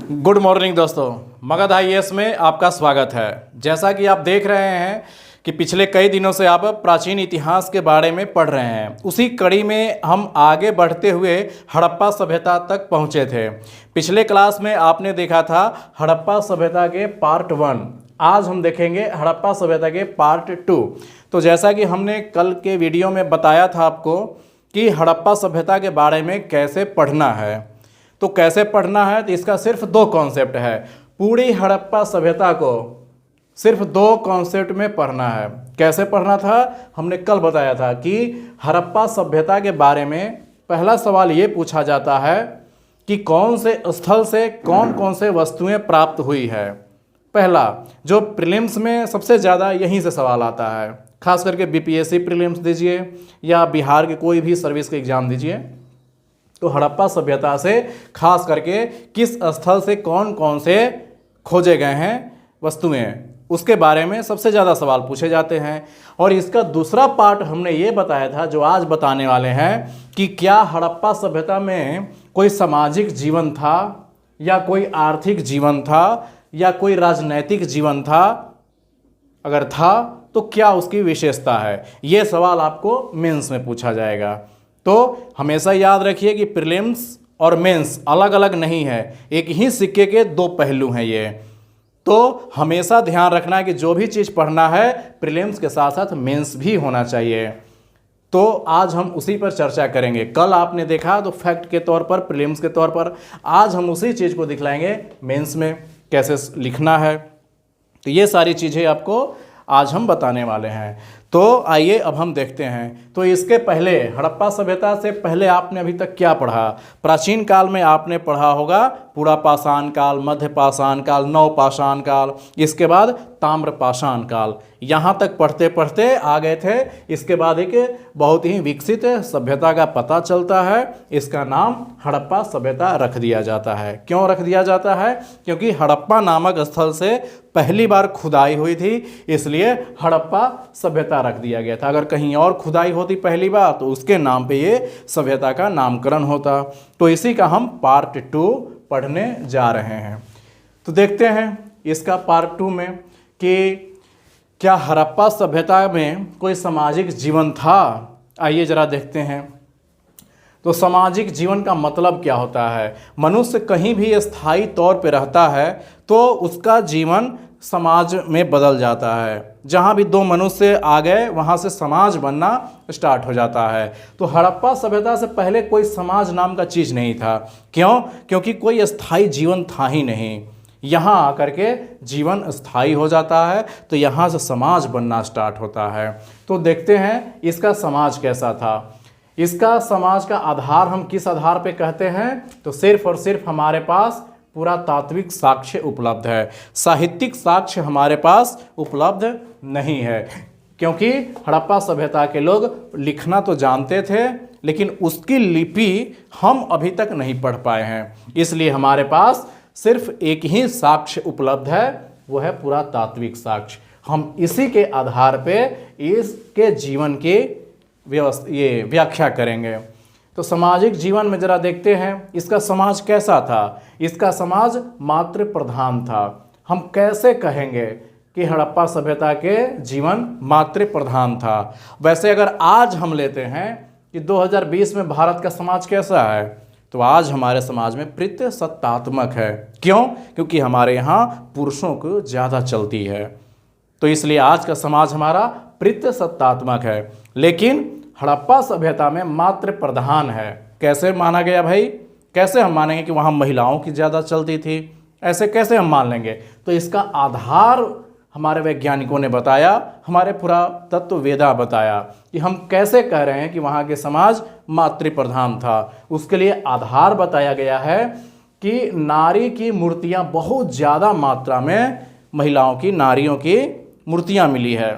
Good morning दोस्तों, Magadh IAS में आपका स्वागत है। जैसा कि आप देख रहे हैं कि पिछले कई दिनों से आप प्राचीन इतिहास के बारे में पढ़ रहे हैं। उसी कड़ी में हम आगे बढ़ते हुए हड़प्पा सभ्यता तक पहुंचे थे। पिछले क्लास में आपने देखा था हड़प्पा सभ्यता के पार्ट 1। आज हम देखेंगे हड़प्पा सभ्यता के पार्ट 2। तो जैसा कि हमने कल के वीडियो में बताया था आपको कि हड़प्पा सभ्यता के बारे में कैसे पढ़ना है, तो कैसे पढ़ना है, तो इसका सिर्फ 2 कॉन्सेप्ट है। पूरी हड़प्पा सभ्यता को सिर्फ 2 कॉन्सेप्ट में पढ़ना है। कैसे पढ़ना था, हमने कल बताया था कि हड़प्पा सभ्यता के बारे में पहला सवाल ये पूछा जाता है कि कौन से स्थल से कौन कौन से वस्तुएं प्राप्त हुई है। पहला जो प्रीलिम्स में सबसे ज़्यादा यहीं से सवाल आता है, खास करके बीपीएससी प्रीलिम्स दीजिए या बिहार के कोई भी सर्विस के एग्ज़ाम दीजिए, तो हड़प्पा सभ्यता से खास करके किस स्थल से कौन कौन से खोजे गए हैं वस्तुएं, उसके बारे में सबसे ज़्यादा सवाल पूछे जाते हैं। और इसका दूसरा पार्ट हमने ये बताया था, जो आज बताने वाले हैं, कि क्या हड़प्पा सभ्यता में कोई सामाजिक जीवन था या कोई आर्थिक जीवन था या कोई राजनैतिक जीवन था। अगर था तो क्या उसकी विशेषता है। ये सवाल आपको मेंस में पूछा जाएगा। तो हमेशा याद रखिए कि प्रीलिम्स और मेंस अलग अलग नहीं है, एक ही सिक्के के 2 पहलू हैं ये। तो हमेशा ध्यान रखना है कि जो भी चीज़ पढ़ना है प्रीलिम्स के साथ साथ मेंस भी होना चाहिए। तो आज हम उसी पर चर्चा करेंगे। कल आपने देखा तो फैक्ट के तौर पर, प्रीलिम्स के तौर पर, आज हम उसी चीज़ को दिखलाएंगे मेंस में कैसे लिखना है। तो ये सारी चीज़ें आपको आज हम बताने वाले हैं। तो आइए अब हम देखते हैं। तो इसके पहले हड़प्पा सभ्यता से पहले आपने अभी तक क्या पढ़ा। प्राचीन काल में आपने पढ़ा होगा पूरा पाषाण काल, मध्य पाषाण काल, नवपाषाण काल, इसके बाद ताम्र पाषाण काल। यहाँ तक पढ़ते पढ़ते आ गए थे। इसके बाद एक बहुत ही विकसित सभ्यता का पता चलता है, इसका नाम हड़प्पा सभ्यता रख दिया जाता है। क्यों रख दिया जाता है? क्योंकि हड़प्पा नामक स्थल से पहली बार खुदाई हुई थी, इसलिए हड़प्पा सभ्यता रख दिया गया था। अगर कहीं और खुदाई होती पहली बार तो उसके नाम पे ये सभ्यता का नामकरण होता। तो इसी का हम पार्ट 2 पढ़ने जा रहे हैं। तो देखते हैं इसका पार्ट 2 में कि क्या हड़प्पा सभ्यता में कोई सामाजिक जीवन था। आइए जरा देखते हैं। तो सामाजिक जीवन का मतलब क्या होता है। मनुष्य कहीं भी स्थायी तौर पर रहता है तो उसका जीवन समाज में बदल जाता है। जहाँ भी 2 मनुष्य आ गए वहाँ से समाज बनना स्टार्ट हो जाता है। तो हड़प्पा सभ्यता से पहले कोई समाज नाम का चीज़ नहीं था। क्यों? क्योंकि कोई स्थायी जीवन था ही नहीं। यहाँ आकर के जीवन स्थायी हो जाता है, तो यहाँ से समाज बनना स्टार्ट होता है। तो देखते हैं इसका समाज कैसा था। इसका समाज का आधार हम किस आधार पे कहते हैं, तो सिर्फ और सिर्फ हमारे पास पुरातात्विक साक्ष्य उपलब्ध है, साहित्यिक साक्ष्य हमारे पास उपलब्ध नहीं है। क्योंकि हड़प्पा सभ्यता के लोग लिखना तो जानते थे, लेकिन उसकी लिपि हम अभी तक नहीं पढ़ पाए हैं। इसलिए हमारे पास सिर्फ एक ही साक्ष्य उपलब्ध है, वो है पुरातात्विक साक्ष्य। हम इसी के आधार पे इसके जीवन की व्याख्या करेंगे। तो सामाजिक जीवन में जरा देखते हैं इसका समाज कैसा था। इसका समाज मातृ प्रधान था। हम कैसे कहेंगे कि हड़प्पा सभ्यता के जीवन मातृ प्रधान था। वैसे अगर आज हम लेते हैं कि 2020 में भारत का समाज कैसा है, तो आज हमारे समाज में पितृसत्तात्मक है। क्यों? क्योंकि हमारे यहाँ पुरुषों को ज़्यादा चलती है, तो इसलिए आज का समाज हमारा पितृसत्तात्मक है। लेकिन हड़प्पा सभ्यता में मातृ प्रधान है। कैसे माना गया भाई? कैसे हम मानेंगे कि वहाँ महिलाओं की ज़्यादा चलती थी? ऐसे कैसे हम मान लेंगे? तो इसका आधार हमारे वैज्ञानिकों ने बताया, हमारे पुरातत्ववेदा बताया कि हम कैसे कह रहे हैं कि वहाँ के समाज मातृ प्रधान था। उसके लिए आधार बताया गया है कि नारी की मूर्तियाँ बहुत ज़्यादा मात्रा में, महिलाओं की, नारियों की मूर्तियाँ मिली है।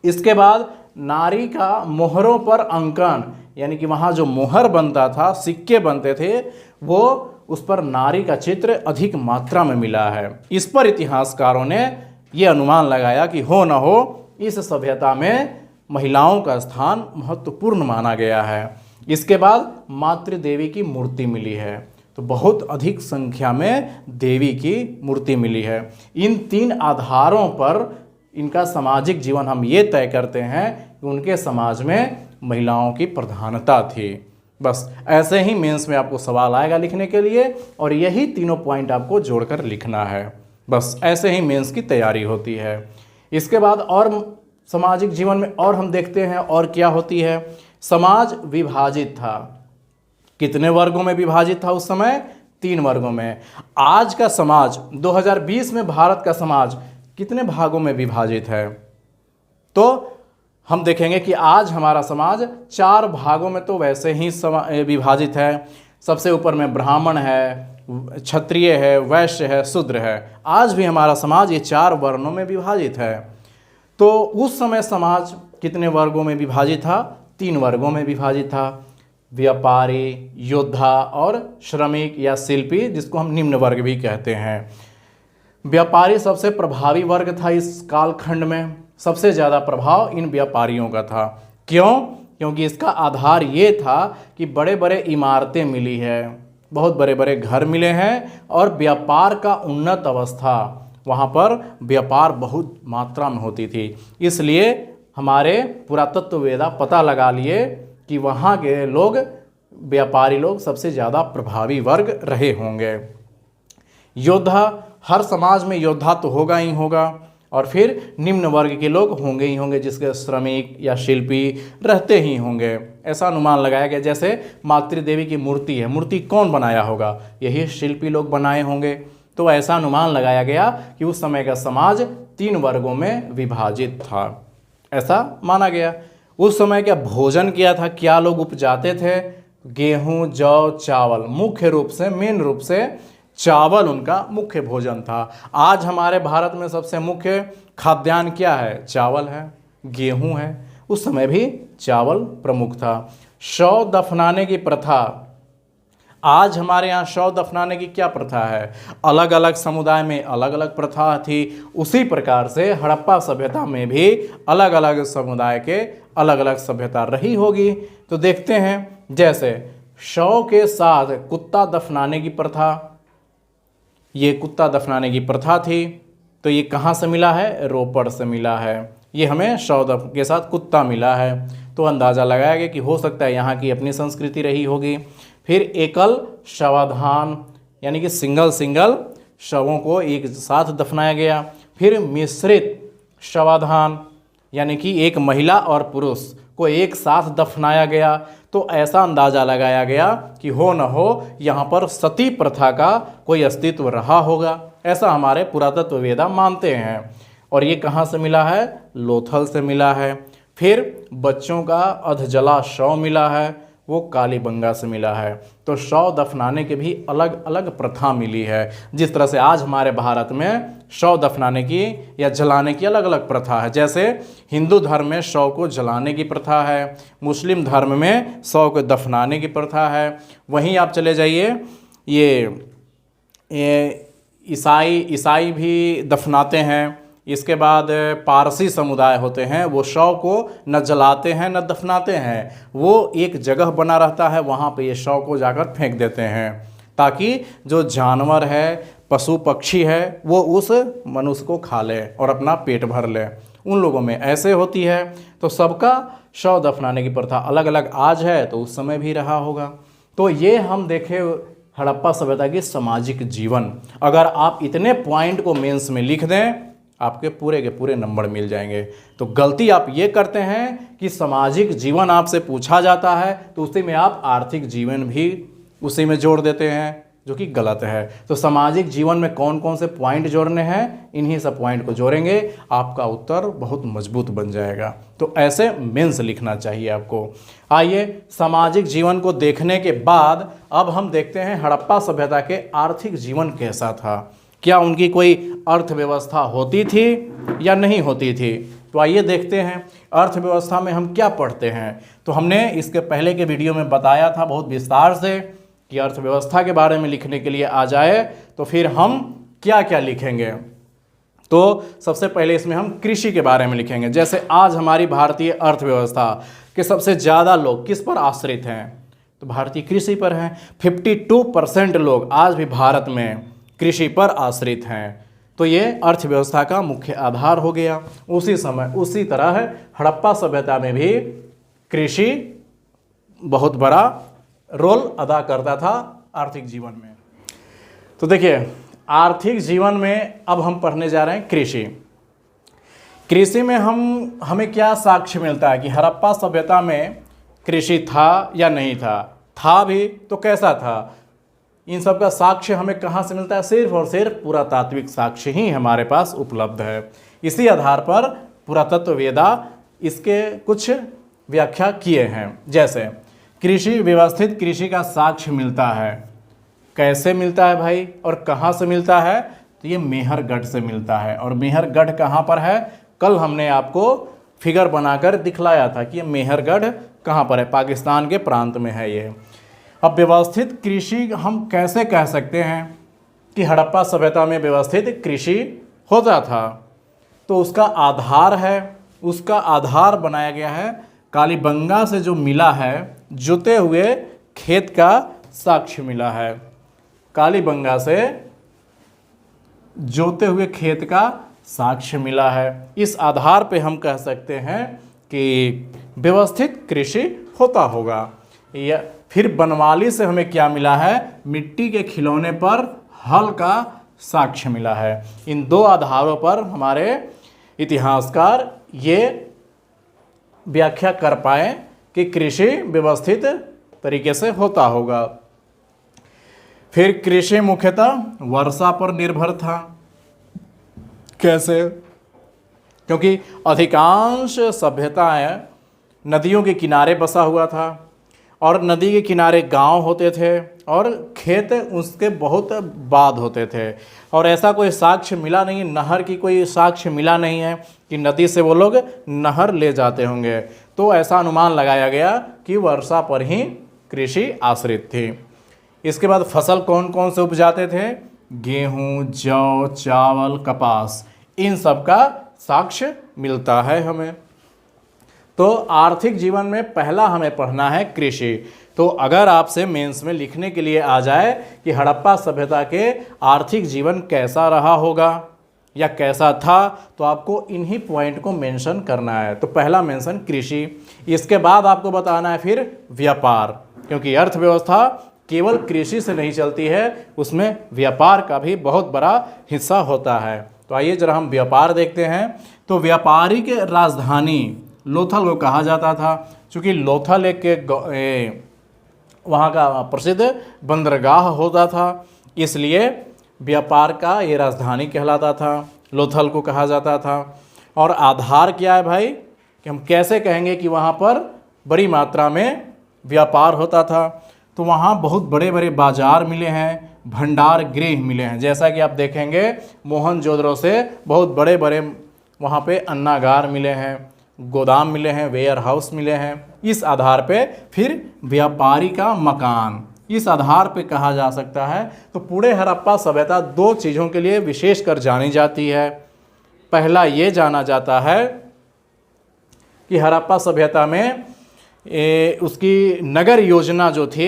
इसके बाद नारी का मोहरों पर अंकन, यानी कि वहाँ जो मोहर बनता था, सिक्के बनते थे, वो उस पर नारी का चित्र अधिक मात्रा में मिला है। इस पर इतिहासकारों ने ये अनुमान लगाया कि हो न हो इस सभ्यता में महिलाओं का स्थान महत्वपूर्ण माना गया है। इसके बाद मातृ देवी की मूर्ति मिली है। तो बहुत अधिक संख्या में देवी की मूर्ति मिली है। इन 3 आधारों पर इनका सामाजिक जीवन हम ये तय करते हैं कि उनके समाज में महिलाओं की प्रधानता थी। बस ऐसे ही मेंस में आपको सवाल आएगा लिखने के लिए, और यही तीनों पॉइंट आपको जोड़कर लिखना है। बस ऐसे ही मेंस की तैयारी होती है। इसके बाद और सामाजिक जीवन में और हम देखते हैं और क्या होती है। समाज विभाजित था। कितने वर्गों में विभाजित था उस समय? 3 वर्गों में। आज का समाज 2020 में भारत का समाज कितने भागों में विभाजित है? तो हम देखेंगे कि आज हमारा समाज 4 भागों में तो वैसे ही विभाजित है। सबसे ऊपर में ब्राह्मण है, क्षत्रिय है, वैश्य है, शूद्र है। आज भी हमारा समाज ये 4 वर्णों में विभाजित है। तो उस समय समाज कितने वर्गों में विभाजित था? 3 वर्गों में विभाजित था। व्यापारी, योद्धा और श्रमिक या शिल्पी, जिसको हम निम्न वर्ग भी कहते हैं। व्यापारी सबसे प्रभावी वर्ग था इस कालखंड में। सबसे ज़्यादा प्रभाव इन व्यापारियों का था। क्यों? क्योंकि इसका आधार ये था कि बड़े बड़े इमारतें मिली है, बहुत बड़े बड़े घर मिले हैं, और व्यापार का उन्नत अवस्था, वहाँ पर व्यापार बहुत मात्रा में होती थी। इसलिए हमारे पुरातत्ववेदा पता लगा लिए कि वहाँ के लोग, व्यापारी लोग सबसे ज़्यादा प्रभावी वर्ग रहे होंगे। योद्धा, हर समाज में योद्धा तो होगा ही होगा, और फिर निम्न वर्ग के लोग होंगे ही होंगे, जिसके श्रमिक या शिल्पी रहते ही होंगे। ऐसा अनुमान लगाया गया। जैसे मातृ देवी की मूर्ति है, मूर्ति कौन बनाया होगा? यही शिल्पी लोग बनाए होंगे। तो ऐसा अनुमान लगाया गया कि उस समय का समाज 3 वर्गों में विभाजित था, ऐसा माना गया। उस समय का भोजन क्या था? क्या लोग उपजाते थे? गेहूं, जौ, चावल, मुख्य रूप से, मेन रूप से चावल उनका मुख्य भोजन था। आज हमारे भारत में सबसे मुख्य खाद्यान्न क्या है? चावल है, गेहूं है। उस समय भी चावल प्रमुख था। शव दफनाने की प्रथा, आज हमारे यहाँ शव दफनाने की क्या प्रथा है? अलग अलग समुदाय में अलग अलग प्रथा थी। उसी प्रकार से हड़प्पा सभ्यता में भी अलग अलग समुदाय के अलग अलग सभ्यता रही होगी। तो देखते हैं, जैसे शव के साथ कुत्ता दफनाने की प्रथा, ये कुत्ता दफनाने की प्रथा थी। तो ये कहाँ से मिला है? रोपड़ से मिला है। ये हमें शव के साथ कुत्ता मिला है। तो अंदाज़ा लगाया गया कि हो सकता है यहाँ की अपनी संस्कृति रही होगी। फिर एकल शवाधान, यानी कि सिंगल शवों को एक साथ दफनाया गया। फिर मिश्रित शवाधान, यानी कि एक महिला और पुरुष को एक साथ दफनाया गया। तो ऐसा अंदाज़ा लगाया गया कि हो न हो यहाँ पर सती प्रथा का कोई अस्तित्व रहा होगा, ऐसा हमारे पुरातत्ववेदा मानते हैं। और ये कहाँ से मिला है? लोथल से मिला है। फिर बच्चों का अधजला शव मिला है, वो कालीबंगा से मिला है। तो शव दफनाने के भी अलग अलग प्रथा मिली है। जिस तरह से आज हमारे भारत में शव दफनाने की या जलाने की अलग अलग प्रथा है। जैसे हिंदू धर्म में शव को जलाने की प्रथा है, मुस्लिम धर्म में शव को दफनाने की प्रथा है। वहीं आप चले जाइए, ये ईसाई भी दफनाते हैं। इसके बाद पारसी समुदाय होते हैं, वो शव को न जलाते हैं न दफनाते हैं, वो एक जगह बना रहता है, वहाँ पे ये शव को जाकर फेंक देते हैं, ताकि जो जानवर है, पशु पक्षी है, वो उस मनुष्य को खा ले और अपना पेट भर ले। उन लोगों में ऐसे होती है। तो सबका शव दफनाने की प्रथा अलग अलग आज है, तो उस समय भी रहा होगा। तो ये हम देखें हड़प्पा सभ्यता की सामाजिक जीवन। अगर आप इतने पॉइंट को मेंस में लिख दें, आपके पूरे के पूरे नंबर मिल जाएंगे। तो गलती आप ये करते हैं कि सामाजिक जीवन आपसे पूछा जाता है तो उसी में आप आर्थिक जीवन भी उसी में जोड़ देते हैं, जो कि गलत है। तो सामाजिक जीवन में कौन कौन से पॉइंट जोड़ने हैं, इन्हीं सब पॉइंट को जोड़ेंगे, आपका उत्तर बहुत मजबूत बन जाएगा। तो ऐसे मेंस लिखना चाहिए आपको। आइए, सामाजिक जीवन को देखने के बाद अब हम देखते हैं हड़प्पा सभ्यता के आर्थिक जीवन कैसा था। क्या उनकी कोई अर्थव्यवस्था होती थी या नहीं होती थी? तो आइए देखते हैं अर्थव्यवस्था में हम क्या पढ़ते हैं। तो हमने इसके पहले के वीडियो में बताया था बहुत विस्तार से कि अर्थव्यवस्था के बारे में लिखने के लिए आ जाए तो फिर हम क्या क्या लिखेंगे। तो सबसे पहले इसमें हम कृषि के बारे में लिखेंगे। जैसे आज हमारी भारतीय अर्थव्यवस्था के सबसे ज़्यादा लोग किस पर आश्रित हैं? तो भारतीय कृषि पर हैं। 52% लोग आज भी भारत में कृषि पर आश्रित हैं। तो ये अर्थव्यवस्था का मुख्य आधार हो गया। उसी तरह हड़प्पा सभ्यता में भी कृषि बहुत बड़ा रोल अदा करता था आर्थिक जीवन में। तो देखिए, आर्थिक जीवन में अब हम पढ़ने जा रहे हैं कृषि। कृषि में हमें क्या साक्ष्य मिलता है कि हड़प्पा सभ्यता में कृषि था या नहीं था भी तो कैसा था। इन सब का साक्ष्य हमें कहाँ से मिलता है? सिर्फ और सिर्फ पुरातात्विक साक्ष्य ही हमारे पास उपलब्ध है। इसी आधार पर पुरातत्ववेदा इसके कुछ व्याख्या किए हैं। जैसे कृषि, व्यवस्थित कृषि का साक्ष्य मिलता है। कैसे मिलता है भाई और कहाँ से मिलता है? तो ये मेहरगढ़ से मिलता है। और मेहरगढ़ कहाँ पर है? कल हमने आपको फिगर बनाकर दिखलाया था कि ये मेहरगढ़ कहाँ पर है, पाकिस्तान के प्रांत में है ये। अब व्यवस्थित कृषि हम कैसे कह सकते हैं कि हड़प्पा सभ्यता में व्यवस्थित कृषि होता था? तो उसका आधार बनाया गया है कालीबंगा से जो मिला है, जुते हुए खेत का साक्ष्य मिला है। कालीबंगा से जोते हुए खेत का साक्ष्य मिला है। इस आधार पे हम कह सकते हैं कि व्यवस्थित कृषि होता होगा। या फिर बनवाली से हमें क्या मिला है? मिट्टी के खिलौने पर हल का साक्ष्य मिला है। इन दो आधारों पर हमारे इतिहासकार ये व्याख्या कर पाए कि कृषि व्यवस्थित तरीके से होता होगा। फिर कृषि मुख्यतः वर्षा पर निर्भर था। कैसे? क्योंकि अधिकांश सभ्यताएं नदियों के किनारे बसा हुआ था और नदी के किनारे गांव होते थे और खेत उसके बहुत बाद होते थे। और ऐसा कोई साक्ष्य मिला नहीं, नहर की कोई साक्ष्य मिला नहीं है कि नदी से वो लोग नहर ले जाते होंगे। तो ऐसा अनुमान लगाया गया कि वर्षा पर ही कृषि आश्रित थी। इसके बाद फसल कौन कौन से उपजाते थे? गेहूँ, जौ, चावल, कपास, इन सब का साक्ष्य मिलता है हमें। तो आर्थिक जीवन में पहला हमें पढ़ना है कृषि। तो अगर आपसे मेंस में लिखने के लिए आ जाए कि हड़प्पा सभ्यता के आर्थिक जीवन कैसा रहा होगा या कैसा था, तो आपको इन्हीं पॉइंट को मेंशन करना है। तो पहला मेंशन कृषि। इसके बाद आपको बताना है फिर व्यापार, क्योंकि अर्थव्यवस्था केवल कृषि से नहीं चलती है, उसमें व्यापार का भी बहुत बड़ा हिस्सा होता है। तो आइए जरा हम व्यापार देखते हैं। तो व्यापारिक राजधानी लोथल को कहा जाता था, क्योंकि लोथल एक वहाँ का प्रसिद्ध बंदरगाह होता था, इसलिए व्यापार का ये राजधानी कहलाता था, लोथल को कहा जाता था। और आधार क्या है भाई कि हम कैसे कहेंगे कि वहाँ पर बड़ी मात्रा में व्यापार होता था? तो वहाँ बहुत बड़े बड़े बाजार मिले हैं, भंडार गृह मिले हैं। जैसा कि आप देखेंगे मोहनजोदड़ो से बहुत बड़े बड़े वहाँ पे अन्नागार मिले हैं, गोदाम मिले हैं, वेयर हाउस मिले हैं। इस आधार पे फिर व्यापारी का मकान, इस आधार पे कहा जा सकता है। तो पूरे हड़प्पा सभ्यता दो चीज़ों के लिए विशेष कर जानी जाती है। पहला ये जाना जाता है कि हड़प्पा सभ्यता में उसकी नगर योजना जो थी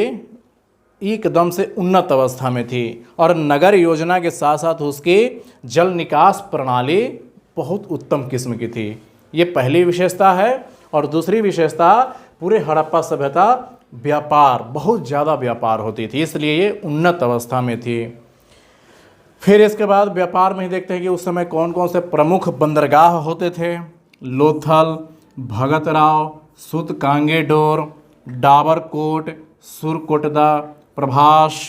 एकदम से उन्नत अवस्था में थी, और नगर योजना के साथ साथ उसकी जल निकास प्रणाली बहुत उत्तम किस्म की थी। ये पहली विशेषता है। और दूसरी विशेषता, पूरे हड़प्पा सभ्यता व्यापार, बहुत ज़्यादा व्यापार होती थी, इसलिए ये उन्नत अवस्था में थी। फिर इसके बाद व्यापार में ही देखते हैं कि उस समय कौन कौन से प्रमुख बंदरगाह होते थे। लोथल, भगतराव, सुतकांगेडोर, डाबरकोट, सुरकोटदा, प्रभास,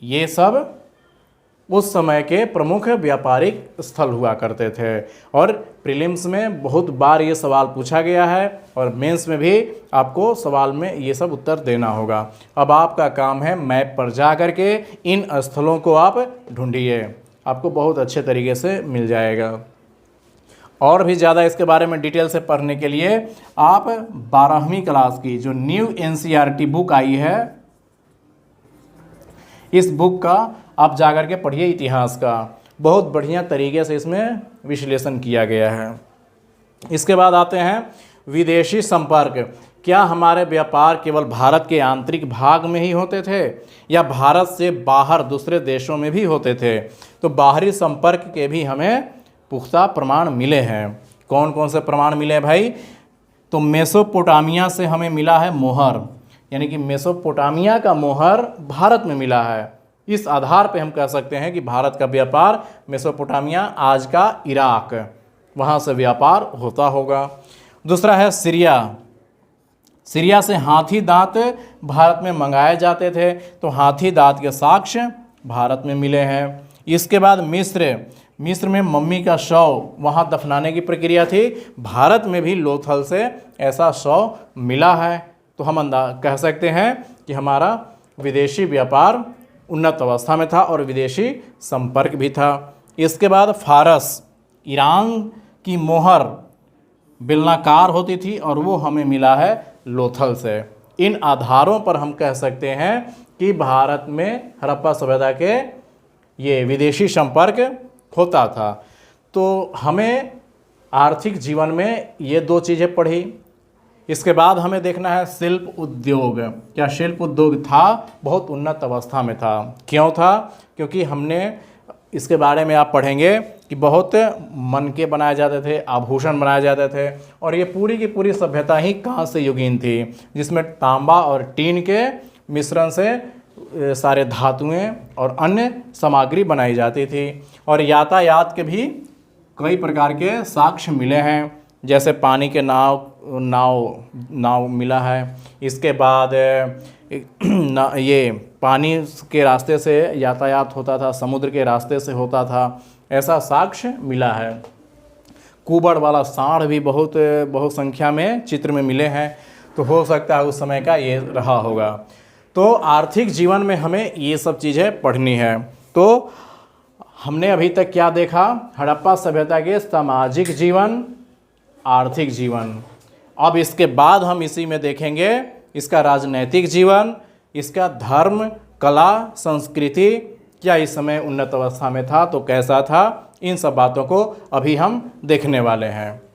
ये सब उस समय के प्रमुख व्यापारिक स्थल हुआ करते थे। और प्रीलिम्स में बहुत बार ये सवाल पूछा गया है और मेंस में भी आपको सवाल में ये सब उत्तर देना होगा। अब आपका काम है मैप पर जा कर के इन स्थलों को आप ढूंढिए, आपको बहुत अच्छे तरीके से मिल जाएगा। और भी ज़्यादा इसके बारे में डिटेल से पढ़ने के लिए आप 12वीं क्लास की जो न्यू NCERT बुक आई है, इस बुक का आप जाकर के पढ़िए, इतिहास का बहुत बढ़िया तरीके से इसमें विश्लेषण किया गया है। इसके बाद आते हैं विदेशी संपर्क। क्या हमारे व्यापार केवल भारत के आंतरिक भाग में ही होते थे या भारत से बाहर दूसरे देशों में भी होते थे? तो बाहरी संपर्क के भी हमें पुख्ता प्रमाण मिले हैं। कौन कौन से प्रमाण मिले हैं भाई? तो मेसोपोटामिया से हमें मिला है मोहर, यानी कि मेसोपोटामिया का मोहर भारत में मिला है। इस आधार पे हम कह सकते हैं कि भारत का व्यापार मेसोपोटामिया, आज का इराक, वहाँ से व्यापार होता होगा। दूसरा है सीरिया। सीरिया से हाथी दांत भारत में मंगाए जाते थे, तो हाथी दांत के साक्ष्य भारत में मिले हैं। इसके बाद मिस्र में मम्मी का शव वहाँ दफनाने की प्रक्रिया थी, भारत में भी लोथल से ऐसा शव मिला है। तो हम कह सकते हैं कि हमारा विदेशी व्यापार उन्नत अवस्था में था और विदेशी संपर्क भी था। इसके बाद फारस, ईरान की मोहर बेलनाकार होती थी और वो हमें मिला है लोथल से। इन आधारों पर हम कह सकते हैं कि भारत में हड़प्पा सभ्यता के ये विदेशी संपर्क होता था। तो हमें आर्थिक जीवन में ये दो चीज़ें पढ़ी। इसके बाद हमें देखना है शिल्प उद्योग। क्या शिल्प उद्योग था? बहुत उन्नत अवस्था में था। क्यों था? क्योंकि हमने इसके बारे में आप पढ़ेंगे कि बहुत मनके बनाए जाते थे, आभूषण बनाए जाते थे, और ये पूरी की पूरी सभ्यता ही कांस्य युगीन थी, जिसमें तांबा और टीन के मिश्रण से सारे धातुएं और अन्य सामग्री बनाई जाती थी। और यातायात के भी कई प्रकार के साक्ष्य मिले हैं, जैसे पानी के नाव मिला है। इसके बाद ये पानी के रास्ते से यातायात होता था, समुद्र के रास्ते से होता था, ऐसा साक्ष्य मिला है। कुबड़ वाला सांड भी बहुत संख्या में चित्र में मिले हैं, तो हो सकता है उस समय का ये रहा होगा। तो आर्थिक जीवन में हमें ये सब चीज़ें पढ़नी है। तो हमने अभी तक क्या देखा? हड़प्पा सभ्यता के सामाजिक जीवन, आर्थिक जीवन। अब इसके बाद हम इसी में देखेंगे इसका राजनैतिक जीवन, इसका धर्म, कला, संस्कृति, क्या इस समय उन्नत अवस्था में था तो कैसा था, इन सब बातों को अभी हम देखने वाले हैं।